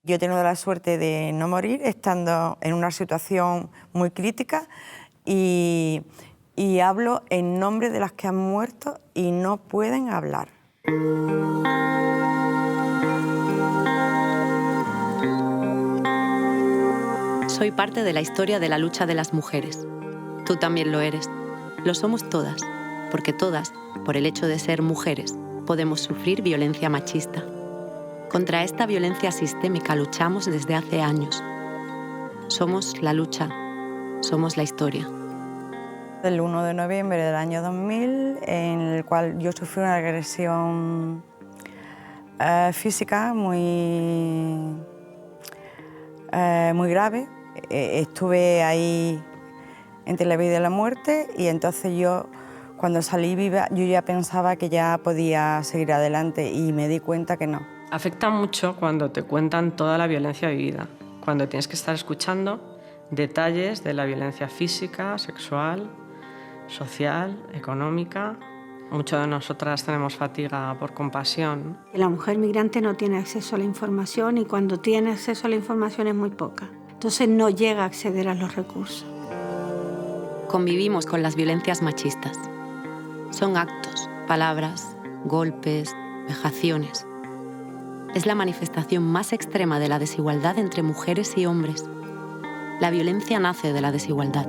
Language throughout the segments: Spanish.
Yo he tenido la suerte de no morir estando en una situación muy crítica y hablo en nombre de las que han muerto y no pueden hablar. Soy parte de la historia de la lucha de las mujeres. Tú también lo eres. Lo somos todas, porque todas, por el hecho de ser mujeres, podemos sufrir violencia machista. Contra esta violencia sistémica luchamos desde hace años. Somos la lucha, somos la historia. El 1 de noviembre del año 2000, en el cual yo sufrí una agresión física muy grave. Estuve ahí entre la vida y la muerte y entonces yo, cuando salí viva, yo ya pensaba que ya podía seguir adelante y me di cuenta que no. Afecta mucho cuando te cuentan toda la violencia vivida, cuando tienes que estar escuchando detalles de la violencia física, sexual, social, económica. Muchas de nosotras tenemos fatiga por compasión. La mujer migrante no tiene acceso a la información y cuando tiene acceso a la información es muy poca. Entonces no llega a acceder a los recursos. Convivimos con las violencias machistas. Son actos, palabras, golpes, vejaciones. Es la manifestación más extrema de la desigualdad entre mujeres y hombres. La violencia nace de la desigualdad.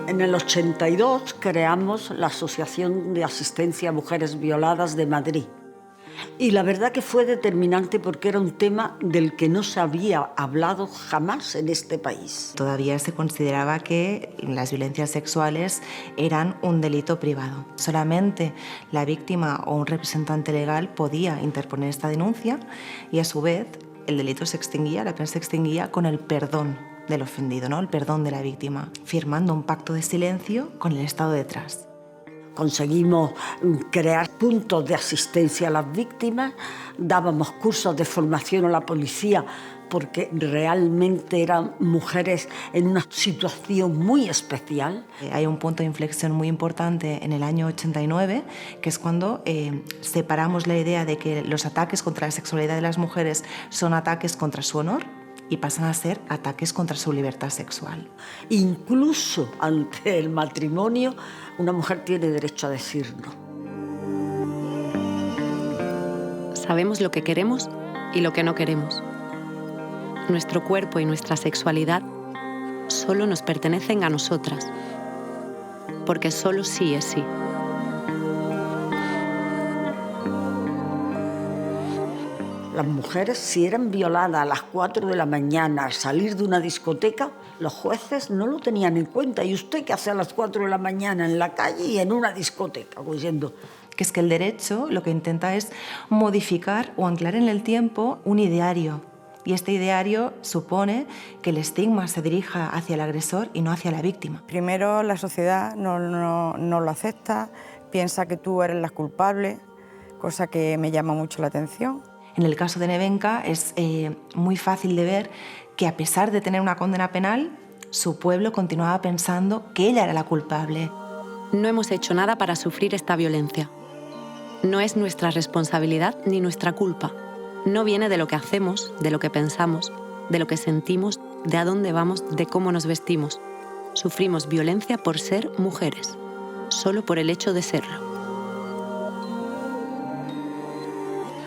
En el 82 creamos la Asociación de Asistencia a Mujeres Violadas de Madrid. Y la verdad que fue determinante porque era un tema del que no se había hablado jamás en este país. Todavía se consideraba que las violencias sexuales eran un delito privado. Solamente la víctima o un representante legal podía interponer esta denuncia y a su vez el delito se extinguía, la pena se extinguía con el perdón del ofendido, ¿no? El perdón de la víctima, firmando un pacto de silencio con el Estado detrás. Conseguimos crear puntos de asistencia a las víctimas, dábamos cursos de formación a la policía porque realmente eran mujeres en una situación muy especial. Hay un punto de inflexión muy importante en el año 89, que es cuando separamos la idea de que los ataques contra la sexualidad de las mujeres son ataques contra su honor y pasan a ser ataques contra su libertad sexual. Incluso ante el matrimonio, una mujer tiene derecho a decir no. Sabemos lo que queremos y lo que no queremos. Nuestro cuerpo y nuestra sexualidad solo nos pertenecen a nosotras, porque solo sí es sí. Las mujeres, si eran violadas a las 4 de la mañana al salir de una discoteca, los jueces no lo tenían en cuenta. ¿Y usted qué hace a las 4 de la mañana en la calle y en una discoteca? Diciendo que es que el derecho lo que intenta es modificar o anclar en el tiempo un ideario. Y este ideario supone que el estigma se dirija hacia el agresor y no hacia la víctima. Primero, la sociedad no lo acepta, piensa que tú eres la culpable, cosa que me llama mucho la atención. En el caso de Nevenka es muy fácil de ver que a pesar de tener una condena penal, su pueblo continuaba pensando que ella era la culpable. No hemos hecho nada para sufrir esta violencia. No es nuestra responsabilidad ni nuestra culpa. No viene de lo que hacemos, de lo que pensamos, de lo que sentimos, de a dónde vamos, de cómo nos vestimos. Sufrimos violencia por ser mujeres, solo por el hecho de serlo.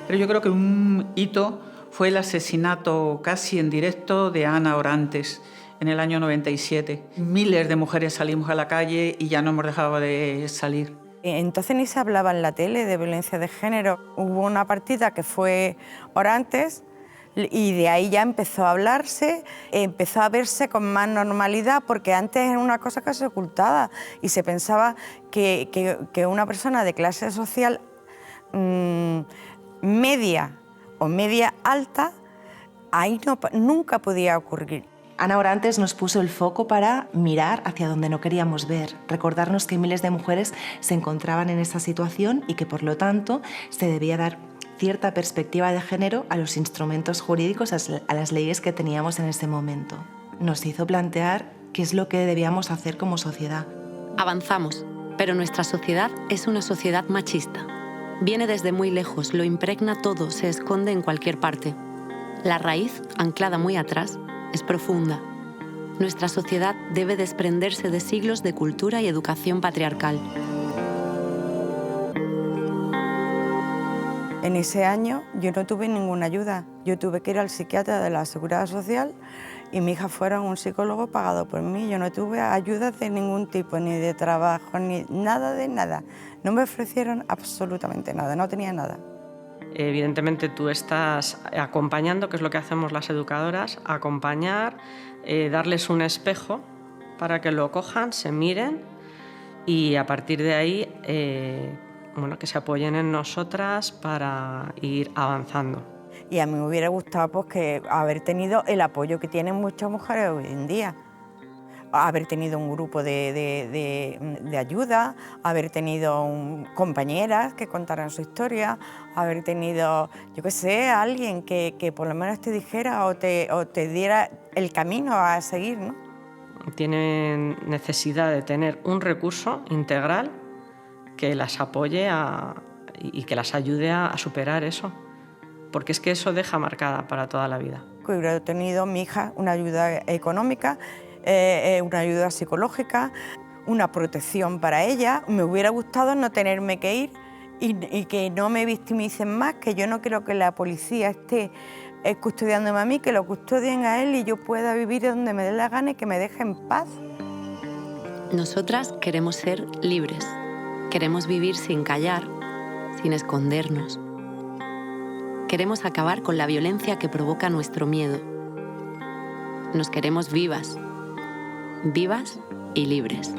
Pero yo creo que un hito fue el asesinato casi en directo de Ana Orantes en el año 97. Miles de mujeres salimos a la calle y ya no hemos dejado de salir. Entonces ni se hablaba en la tele de violencia de género. Hubo una partida que fue Orantes y de ahí ya empezó a hablarse, empezó a verse con más normalidad porque antes era una cosa que se ocultaba y se pensaba que una persona de clase social media o media alta, ahí nunca podía ocurrir. Ana Orantes nos puso el foco para mirar hacia donde no queríamos ver, recordarnos que miles de mujeres se encontraban en esa situación y que por lo tanto se debía dar cierta perspectiva de género a los instrumentos jurídicos, a las leyes que teníamos en ese momento. Nos hizo plantear qué es lo que debíamos hacer como sociedad. Avanzamos, pero nuestra sociedad es una sociedad machista. Viene desde muy lejos, lo impregna todo, se esconde en cualquier parte. La raíz, anclada muy atrás, es profunda. Nuestra sociedad debe desprenderse de siglos de cultura y educación patriarcal. En ese año yo no tuve ninguna ayuda. Yo tuve que ir al psiquiatra de la Seguridad Social y mi hija fuera un psicólogo pagado por mí. Yo no tuve ayuda de ningún tipo, ni de trabajo, ni nada de nada. No me ofrecieron absolutamente nada, no tenía nada. Evidentemente tú estás acompañando, que es lo que hacemos las educadoras, acompañar, darles un espejo para que lo cojan, se miren y a partir de ahí que se apoyen en nosotras para ir avanzando. Y a mí me hubiera gustado haber tenido el apoyo que tienen muchas mujeres hoy en día. Haber tenido un grupo de ayuda, haber tenido compañeras que contaran su historia, haber tenido, yo qué sé, alguien que por lo menos te dijera o te diera el camino a seguir, ¿no? Tienen necesidad de tener un recurso integral que las apoye y que las ayude a superar eso, porque es que eso deja marcada para toda la vida. Hubiera tenido mi hija una ayuda económica, una ayuda psicológica, una protección para ella. Me hubiera gustado no tenerme que ir y que no me victimicen más, que yo no quiero que la policía esté custodiándome a mí, que lo custodien a él y yo pueda vivir donde me dé la gana y que me deje en paz. Nosotras queremos ser libres, queremos vivir sin callar, sin escondernos. Queremos acabar con la violencia que provoca nuestro miedo. Nos queremos vivas y libres.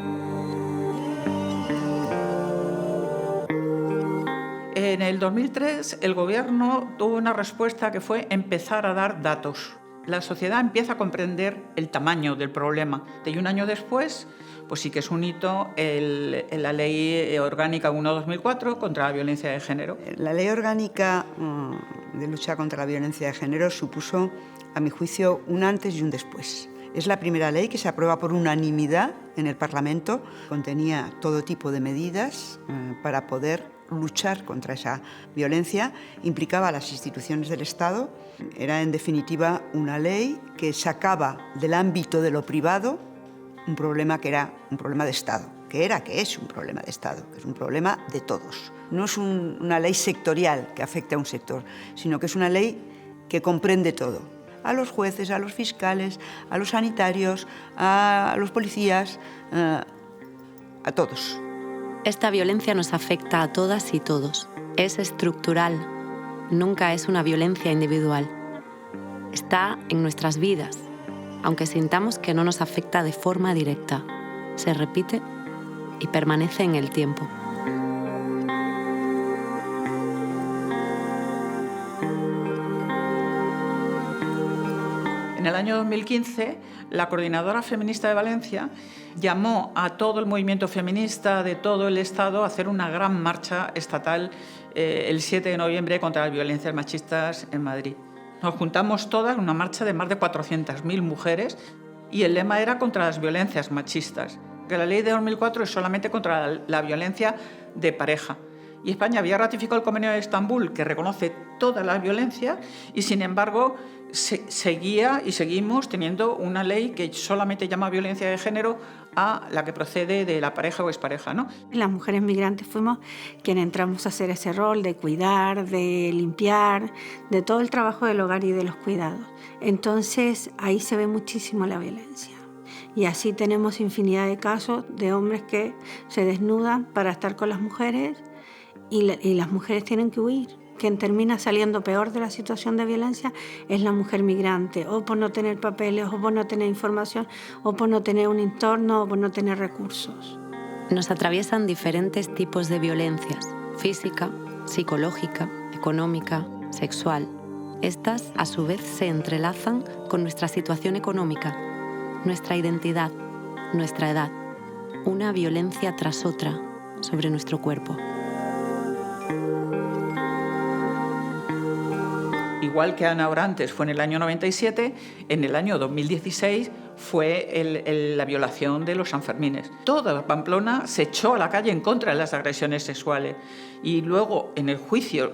En el 2003 el gobierno tuvo una respuesta que fue empezar a dar datos. La sociedad empieza a comprender el tamaño del problema. Y un año después, pues sí que es un hito la Ley Orgánica 1/2004 contra la violencia de género. La Ley Orgánica de lucha contra la violencia de género supuso, a mi juicio, un antes y un después. Es la primera ley que se aprueba por unanimidad en el Parlamento. Contenía todo tipo de medidas para poder luchar contra esa violencia. Implicaba a las instituciones del Estado. Era, en definitiva, una ley que sacaba del ámbito de lo privado un problema que era un problema de Estado, que es un problema de Estado, que es un problema de todos. No es una ley sectorial que afecte a un sector, sino que es una ley que comprende todo. A los jueces, a los fiscales, a los sanitarios, a los policías, a todos. Esta violencia nos afecta a todas y todos. Es estructural, nunca es una violencia individual. Está en nuestras vidas, aunque sintamos que no nos afecta de forma directa. Se repite y permanece en el tiempo. En el año 2015, la Coordinadora Feminista de Valencia llamó a todo el movimiento feminista de todo el Estado a hacer una gran marcha estatal el 7 de noviembre contra las violencias machistas en Madrid. Nos juntamos todas en una marcha de más de 400.000 mujeres y el lema era contra las violencias machistas, que la ley de 2004 es solamente contra la violencia de pareja. Y España había ratificado el Convenio de Estambul, que reconoce toda la violencia, y sin embargo seguía y seguimos teniendo una ley que solamente llama violencia de género a la que procede de la pareja o expareja, ¿no? Las mujeres migrantes fuimos quienes entramos a hacer ese rol de cuidar, de limpiar, de todo el trabajo del hogar y de los cuidados. Entonces ahí se ve muchísimo la violencia. Y así tenemos infinidad de casos de hombres que se desnudan para estar con las mujeres y las mujeres tienen que huir. Quien termina saliendo peor de la situación de violencia es la mujer migrante, o por no tener papeles, o por no tener información, o por no tener un entorno, o por no tener recursos. Nos atraviesan diferentes tipos de violencias: física, psicológica, económica, sexual. Estas, a su vez, se entrelazan con nuestra situación económica, nuestra identidad, nuestra edad. Una violencia tras otra sobre nuestro cuerpo. Igual que Ana Orantes fue en el año 97, en el año 2016 fue la violación de los Sanfermines. Toda Pamplona se echó a la calle en contra de las agresiones sexuales. Y luego, en el juicio,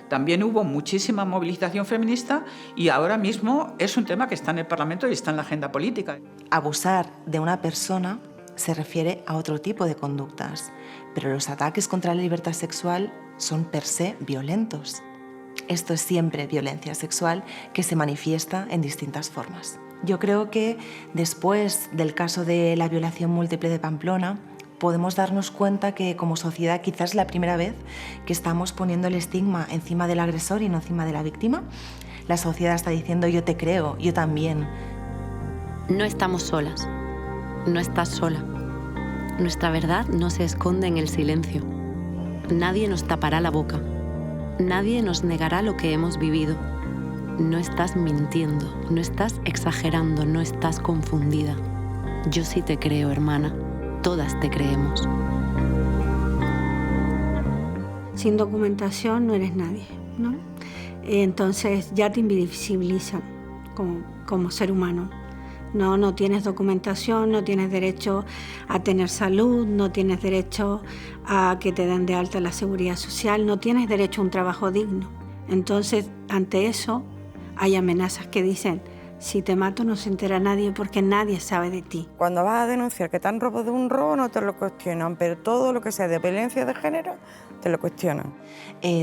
también hubo muchísima movilización feminista y ahora mismo es un tema que está en el Parlamento y está en la agenda política. Abusar de una persona se refiere a otro tipo de conductas, pero los ataques contra la libertad sexual son per se violentos. Esto es siempre violencia sexual que se manifiesta en distintas formas. Yo creo que después del caso de la violación múltiple de Pamplona, podemos darnos cuenta que como sociedad quizás es la primera vez que estamos poniendo el estigma encima del agresor y no encima de la víctima. La sociedad está diciendo yo te creo, yo también. No estamos solas. No estás sola. Nuestra verdad no se esconde en el silencio. Nadie nos tapará la boca. Nadie nos negará lo que hemos vivido. No estás mintiendo, no estás exagerando, no estás confundida. Yo sí te creo, hermana. Todas te creemos. Sin documentación no eres nadie, ¿no? Entonces ya te invisibilizan como ser humano. No tienes documentación, no tienes derecho a tener salud, no tienes derecho a que te den de alta la seguridad social, no tienes derecho a un trabajo digno. Entonces, ante eso, hay amenazas que dicen, si te mato no se entera nadie porque nadie sabe de ti. Cuando vas a denunciar que te han robado de un robo no te lo cuestionan, pero todo lo que sea de violencia de género te lo cuestionan.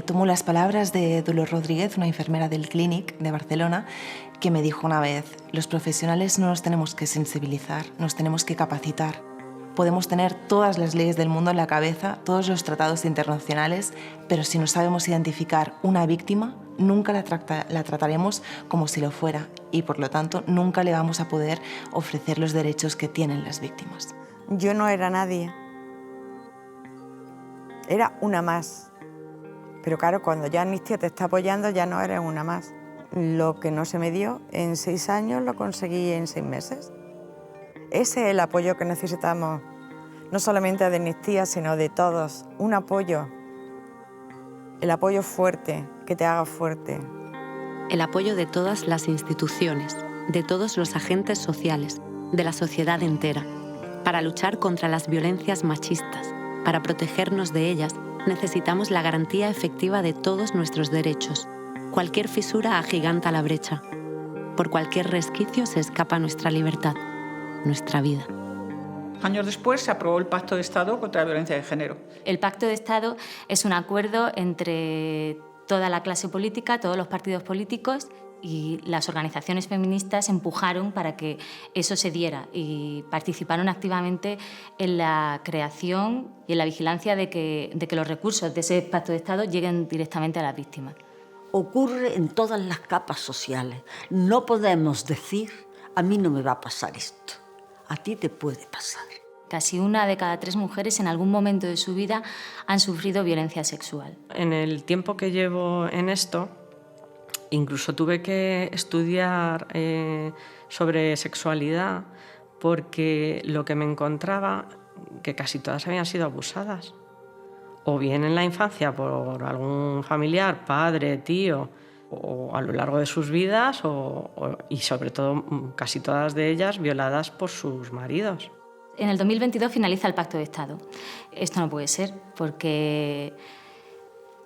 Tomo las palabras de Dolors Rodríguez, una enfermera del Clínic de Barcelona, que me dijo una vez, los profesionales no nos tenemos que sensibilizar, nos tenemos que capacitar. Podemos tener todas las leyes del mundo en la cabeza, todos los tratados internacionales, pero si no sabemos identificar una víctima, nunca la trataremos como si lo fuera y, por lo tanto, nunca le vamos a poder ofrecer los derechos que tienen las víctimas. Yo no era nadie. Era una más. Pero claro, cuando ya Amnistía te está apoyando, ya no eres una más. Lo que no se me dio en 6 años lo conseguí en 6 meses. Ese es el apoyo que necesitamos, no solamente de Amnistía, sino de todos. Un apoyo. El apoyo fuerte, que te haga fuerte. El apoyo de todas las instituciones, de todos los agentes sociales, de la sociedad entera, para luchar contra las violencias machistas. Para protegernos de ellas, necesitamos la garantía efectiva de todos nuestros derechos. Cualquier fisura agiganta la brecha. Por cualquier resquicio se escapa nuestra libertad, nuestra vida. Años después se aprobó el Pacto de Estado contra la Violencia de Género. El Pacto de Estado es un acuerdo entre toda la clase política, todos los partidos políticos, y las organizaciones feministas empujaron para que eso se diera y participaron activamente en la creación y en la vigilancia de que los recursos de ese Pacto de Estado lleguen directamente a las víctimas. Ocurre en todas las capas sociales. No podemos decir, a mí no me va a pasar esto, a ti te puede pasar. Casi 1 de cada 3 mujeres en algún momento de su vida han sufrido violencia sexual. En el tiempo que llevo en esto, incluso tuve que estudiar sobre sexualidad porque lo que me encontraba, que casi todas habían sido abusadas. O bien en la infancia por algún familiar, padre, tío, o a lo largo de sus vidas, y sobre todo casi todas de ellas violadas por sus maridos. En el 2022 finaliza el Pacto de Estado. Esto no puede ser porque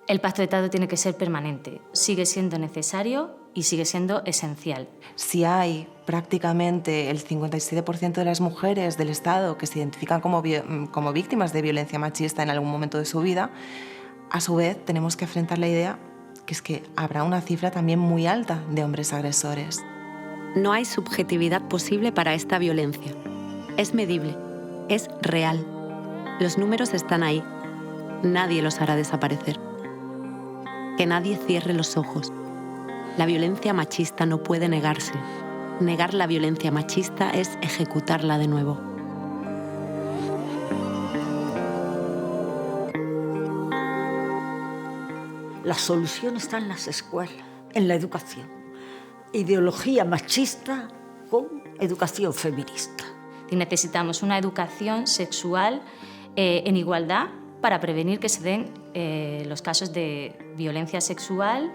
el Pacto de Estado tiene que ser permanente. Sigue siendo necesario y sigue siendo esencial. Si hay prácticamente el 57% de las mujeres del Estado que se identifican como víctimas de violencia machista en algún momento de su vida, a su vez tenemos que enfrentar la idea que es que habrá una cifra también muy alta de hombres agresores. No hay subjetividad posible para esta violencia. Es medible, es real. Los números están ahí. Nadie los hará desaparecer. Que nadie cierre los ojos. La violencia machista no puede negarse. Negar la violencia machista es ejecutarla de nuevo. La solución está en las escuelas, en la educación. Ideología machista con educación feminista. Y necesitamos una educación sexual en igualdad para prevenir que se den los casos de violencia sexual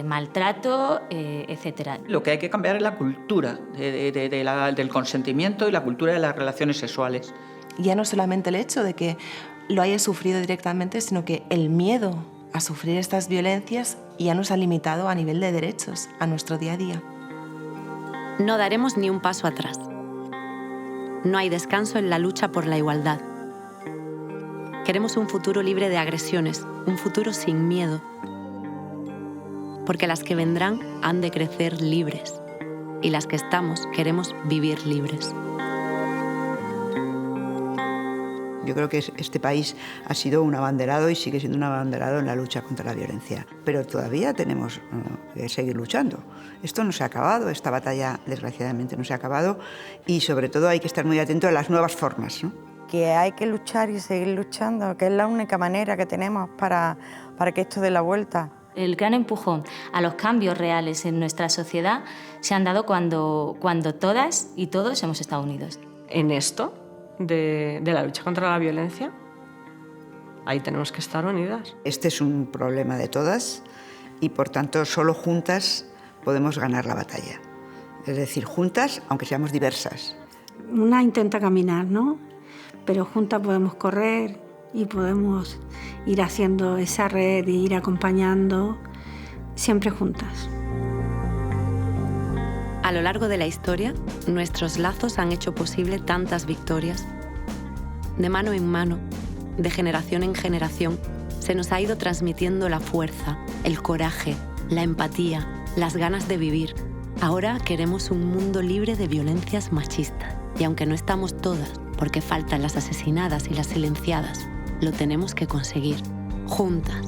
maltrato, etc. Lo que hay que cambiar es la cultura del consentimiento y la cultura de las relaciones sexuales. Ya no solamente el hecho de que lo haya sufrido directamente, sino que el miedo a sufrir estas violencias ya nos ha limitado a nivel de derechos, a nuestro día a día. No daremos ni un paso atrás. No hay descanso en la lucha por la igualdad. Queremos un futuro libre de agresiones, un futuro sin miedo. Porque las que vendrán han de crecer libres. Y las que estamos queremos vivir libres. Yo creo que este país ha sido un abanderado y sigue siendo un abanderado en la lucha contra la violencia. Pero todavía tenemos que seguir luchando. Esto no se ha acabado, esta batalla desgraciadamente no se ha acabado y sobre todo hay que estar muy atento a las nuevas formas, ¿no? Que hay que luchar y seguir luchando, que es la única manera que tenemos para que esto dé la vuelta. El gran empujón a los cambios reales en nuestra sociedad se han dado cuando todas y todos hemos estado unidos. En esto de la lucha contra la violencia, ahí tenemos que estar unidas. Este es un problema de todas y por tanto solo juntas podemos ganar la batalla. Es decir, juntas aunque seamos diversas. Una intenta caminar, ¿no? Pero juntas podemos correr y podemos ir haciendo esa red e ir acompañando, siempre juntas. A lo largo de la historia, nuestros lazos han hecho posible tantas victorias. De mano en mano, de generación en generación, se nos ha ido transmitiendo la fuerza, el coraje, la empatía, las ganas de vivir. Ahora queremos un mundo libre de violencias machistas. Y aunque no estamos todas, porque faltan las asesinadas y las silenciadas, lo tenemos que conseguir, juntas.